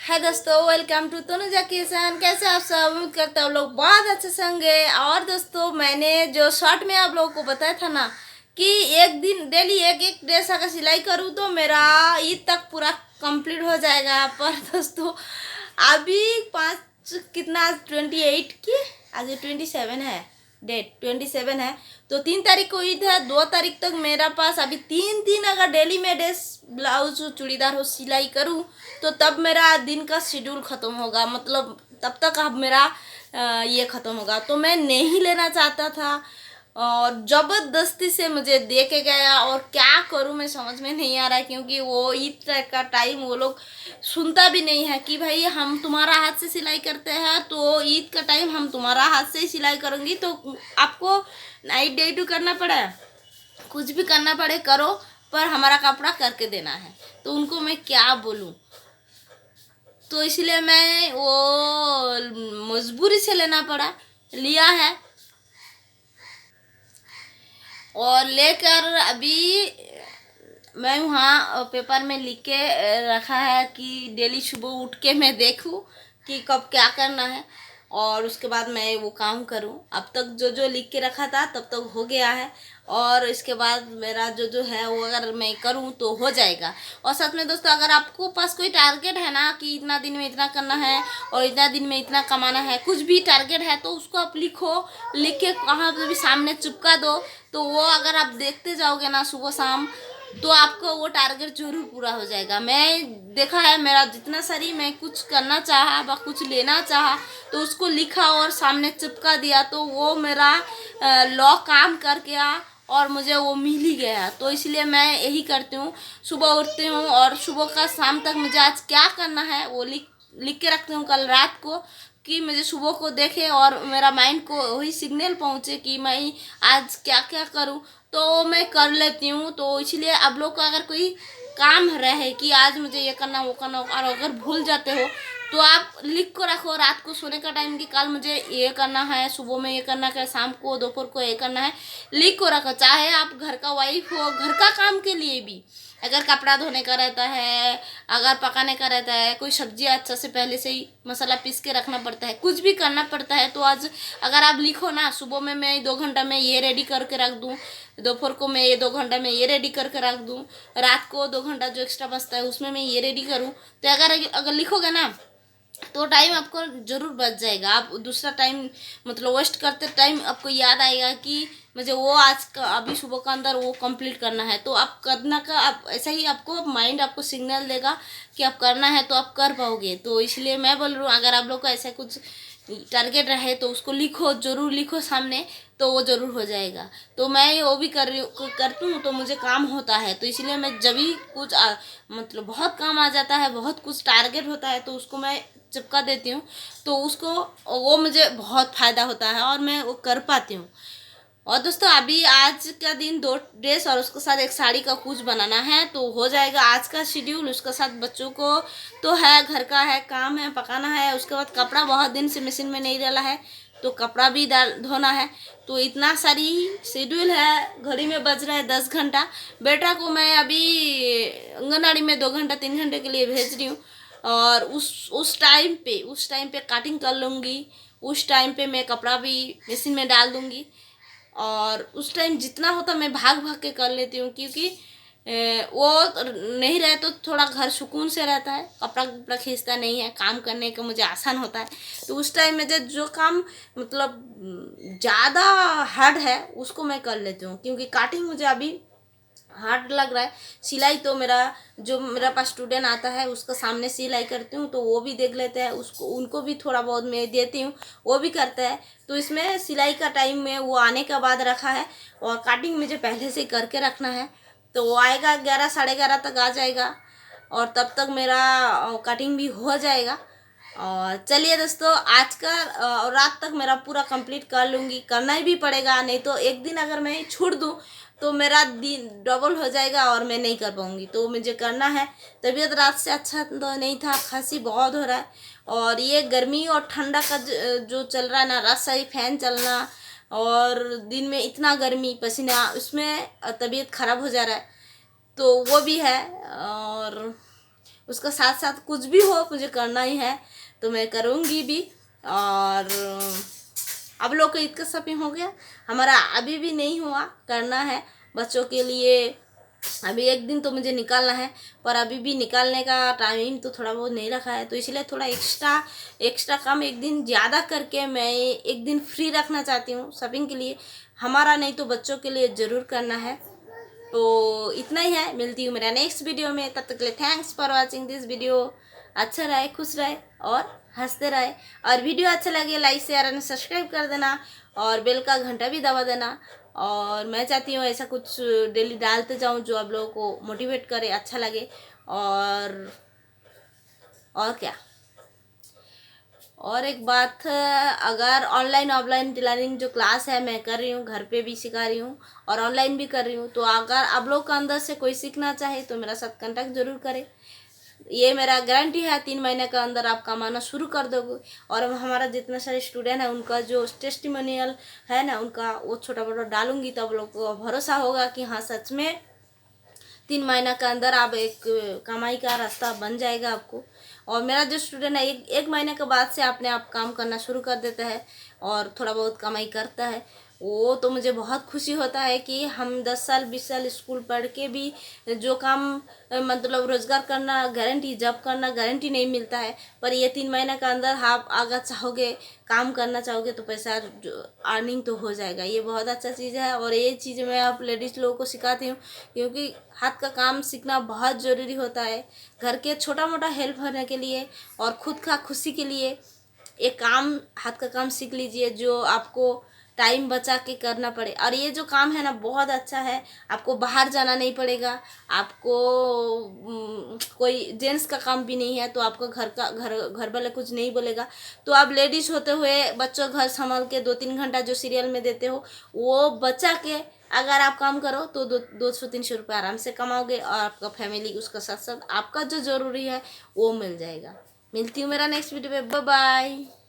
है दोस्तों, welcome to Tanuja Kishan. कैसे आप सब? उम्मीद करते हो लोग बहुत अच्छे से होंगे। और दोस्तों, मैंने जो शॉर्ट में आप लोगों को बताया था ना कि एक दिन डेली एक एक ड्रेस अगर सिलाई करूँ तो मेरा ईद तक पूरा कंप्लीट हो जाएगा। पर दोस्तों, अभी पाँच कितना, 28 की, आज 27 है, डेट 27 है। तो 3 तारीख को ईद है। 2 तारीख तक मेरा पास अभी तीन दिन अगर डेली में ड्रेस ब्लाउज चूड़ीदार हो सिलाई करूँ तो तब मेरा दिन का शेड्यूल ख़त्म होगा। मतलब तब तक अब मेरा ये ख़त्म होगा। तो मैं नहीं लेना चाहता था और ज़बरदस्ती से मुझे दे के गया। और क्या करूँ मैं समझ में नहीं आ रहा है, क्योंकि वो ईद का टाइम वो लोग सुनता भी नहीं है कि भाई हम तुम्हारा हाथ से सिलाई करते हैं, तो ईद का टाइम हम तुम्हारा हाथ से ही सिलाई करूँगी, तो आपको नाइट ड्यूटी करना पड़े, कुछ भी करना पड़े करो, पर हमारा कपड़ा करके देना है। तो उनको मैं क्या बोलूँ? तो इसलिए मैं वो मजबूरी से लेना पड़ा, लिया है। और लेकर अभी मैं वहाँ पेपर में लिख के रखा है कि डेली सुबह उठ के मैं देखूँ कि कब क्या करना है और उसके बाद मैं वो काम करूँ। अब तक जो जो लिख के रखा था तब तक हो गया है और इसके बाद मेरा जो जो है वो अगर मैं करूँ तो हो जाएगा। और साथ में दोस्तों, अगर आपको पास कोई टारगेट है ना कि इतना दिन में इतना करना है और इतना दिन में इतना कमाना है, कुछ भी टारगेट है तो उसको आप लिखो, लिख के कहाँ पे भी सामने चिपका दो। तो वो अगर आप देखते जाओगे ना सुबह शाम, तो आपको वो टारगेट जरूर पूरा हो जाएगा। मैं देखा है, मेरा जितना सारी मैं कुछ करना चाहा व कुछ लेना चाहा तो उसको लिखा और सामने चिपका दिया, तो वो मेरा लॉ काम कर गया और मुझे वो मिल ही गया। तो इसलिए मैं यही करती हूँ, सुबह उठती हूँ और सुबह का शाम तक मुझे आज क्या करना है वो लिख लिख के रखती हूँ कल रात को, कि मुझे सुबह को देखे और मेरा माइंड को वही सिग्नल पहुँचे कि मैं आज क्या क्या करूँ, तो मैं कर लेती हूँ। तो इसलिए आप लोग को अगर कोई काम रहे कि आज मुझे ये करना वो करना, और अगर भूल जाते हो तो आप लिख को रखो रात को सोने का टाइम कि कल मुझे ये करना है, सुबह में ये करना है, शाम को दोपहर को ये करना है। लिख को रखो, चाहे आप घर का वाइफ हो, घर का काम के लिए भी, अगर कपड़ा धोने का रहता है, अगर पकाने का रहता है, कोई सब्जी अच्छा से पहले से ही मसाला पीस के रखना पड़ता है, कुछ भी करना पड़ता है, तो आज अगर आप लिखो ना, सुबह में मैं 2 घंटा में ये रेडी करके रख दूँ, दोपहर को मैं ये 2 घंटा में ये रेडी करके रख दूँ, रात को 2 घंटा जो एक्स्ट्रा बचता है उसमें मैं ये रेडी करूँ, तो अगर अगर लिखोगे ना तो टाइम आपको ज़रूर बच जाएगा। आप दूसरा टाइम मतलब वेस्ट करते टाइम आपको याद आएगा कि मुझे वो आज का अभी सुबह का अंदर वो कंप्लीट करना है, तो आप करना का आप ऐसा ही आपको माइंड आपको सिग्नल देगा कि आप करना है तो आप कर पाओगे। तो इसलिए मैं बोल रही हूँ, अगर आप लोग को ऐसा कुछ टारगेट रहे तो उसको लिखो, ज़रूर लिखो सामने, तो वो ज़रूर हो जाएगा। तो मैं वो भी कर रही हूँ, करती हूँ, तो मुझे काम होता है। तो इसलिए मैं जब भी कुछ मतलब बहुत काम आ जाता है, बहुत कुछ टारगेट होता है, तो उसको मैं चिपका देती हूँ, तो उसको वो मुझे बहुत फ़ायदा होता है और मैं वो कर पाती हूँ। और दोस्तों, अभी आज का दिन 2 ड्रेस और उसके साथ एक साड़ी का कुछ बनाना है, तो हो जाएगा आज का शेड्यूल। उसके साथ बच्चों को तो है, घर का है, काम है, पकाना है, उसके बाद कपड़ा बहुत दिन से मशीन में नहीं डाला है तो कपड़ा भी डाल धोना है। तो इतना सारी शेड्यूल है। घड़ी में बज रहा है 10 घंटा। बेटा को मैं अभी आंगनबाड़ी में 2 घंटा 3 घंटे के लिए भेज रही हूँ और उस टाइम पे कटिंग कर लूँगी, उस टाइम पे मैं कपड़ा भी मशीन में डाल दूँगी और उस टाइम जितना होता मैं भाग भाग के कर लेती हूँ, क्योंकि वो नहीं रहे तो थोड़ा घर सुकून से रहता है, कपड़ा कपड़ा खींचता नहीं है, काम करने का मुझे आसान होता है। तो उस टाइम में जो काम मतलब ज़्यादा हार्ड है उसको मैं कर लेती हूँ, क्योंकि काटिंग मुझे अभी हार्ड लग रहा है। सिलाई तो मेरा जो मेरा पास स्टूडेंट आता है उसका सामने सिलाई करती हूँ, तो वो भी देख लेते हैं, उसको उनको भी थोड़ा बहुत मैं देती हूँ, वो भी करता है। तो इसमें सिलाई का टाइम में वो आने का बाद रखा है और काटिंग मुझे पहले से करके रखना है। तो वो आएगा 11 साढ़े 11 तक आ जाएगा और तब तक मेरा कटिंग भी हो जाएगा। और चलिए दोस्तों, आज का रात तक मेरा पूरा कंप्लीट कर लूँगी, करना ही भी पड़ेगा, नहीं तो एक दिन अगर मैं छोड़ दूँ तो मेरा दिन डबल हो जाएगा और मैं नहीं कर पाऊँगी। तो मुझे करना है। तबीयत रात से अच्छा तो नहीं था, खांसी बहुत हो रहा है और ये गर्मी और ठंडा का जो चल रहा है ना, रात से ही फैन चलना और दिन में इतना गर्मी पसीना, उसमें तबीयत ख़राब हो जा रहा है। तो वो भी है। और उसका साथ साथ कुछ भी हो मुझे करना ही है तो मैं करूँगी भी। और अब लोग का ईद का शॉपिंग हो गया, हमारा अभी भी नहीं हुआ, करना है बच्चों के लिए। अभी एक दिन तो मुझे निकालना है, पर अभी भी निकालने का टाइम तो थोड़ा बहुत नहीं रखा है, तो इसलिए थोड़ा एक्स्ट्रा काम एक दिन ज़्यादा करके मैं एक दिन फ्री रखना चाहती हूँ शॉपिंग के लिए। हमारा नहीं तो बच्चों के लिए ज़रूर करना है। तो इतना ही है, मिलती हूँ मेरा नेक्स्ट वीडियो में। तब तक के लिए thanks for watching this video. अच्छा रहे, खुश रहे और हंसते रहे। और वीडियो अच्छा लगे लाइक शेयर एंड सब्सक्राइब कर देना और बेल का घंटा भी दबा देना। और मैं चाहती हूँ ऐसा कुछ डेली डालते जाऊँ जो आप लोगों को मोटिवेट करे, अच्छा लगे। और क्या, और एक बात, अगर ऑनलाइन ऑफलाइन टेलरिंग जो क्लास है मैं कर रही हूँ, घर पे भी सिखा रही हूँ और ऑनलाइन भी कर रही हूँ, तो अगर आप लोग का अंदर से कोई सीखना चाहे तो मेरा साथ कांटेक्ट जरूर करें। ये मेरा गारंटी है 3 महीने का अंदर आप कमाना शुरू कर दोगे। और हमारा जितना सारे स्टूडेंट है उनका जो टेस्टिमोनियल है ना, उनका वो छोटा मोटा डालूंगी, तब लोग को भरोसा होगा कि हाँ सच में 3 महीना के अंदर आप एक कमाई का रास्ता बन जाएगा आपको। और मेरा जो स्टूडेंट है एक महीने के बाद से अपने आप काम करना शुरू कर देता है और थोड़ा बहुत कमाई करता है, वो तो मुझे बहुत खुशी होता है कि हम 10 साल 20 साल स्कूल पढ़ के भी जो काम मतलब रोज़गार करना गारंटी, जॉब करना गारंटी नहीं मिलता है, पर ये 3 महीने के अंदर आप अगर चाहोगे काम करना चाहोगे तो पैसा अर्निंग तो हो जाएगा। ये बहुत अच्छा चीज़ है और ये चीज़ मैं आप लेडीज़ लोगों को सिखाती हूँ, क्योंकि हाथ का काम सीखना बहुत ज़रूरी होता है घर के छोटा मोटा हेल्प होने के लिए और खुद का खुशी के लिए। एक काम, हाथ का काम सीख लीजिए जो आपको टाइम बचा के करना पड़े। और ये जो काम है ना बहुत अच्छा है, आपको बाहर जाना नहीं पड़ेगा, आपको कोई जेंट्स का काम भी नहीं है, तो आपको घर वाले कुछ नहीं बोलेगा। तो आप लेडीज होते हुए बच्चों घर संभाल के 2-3 घंटा जो सीरियल में देते हो वो बचा के अगर आप काम करो तो 200-300 रुपये आराम से कमाओगे और आपका फैमिली उसका साथ साथ आपका जो ज़रूरी है वो मिल जाएगा। मिलती हूँ मेरा नेक्स्ट वीडियो में, बाय बाय।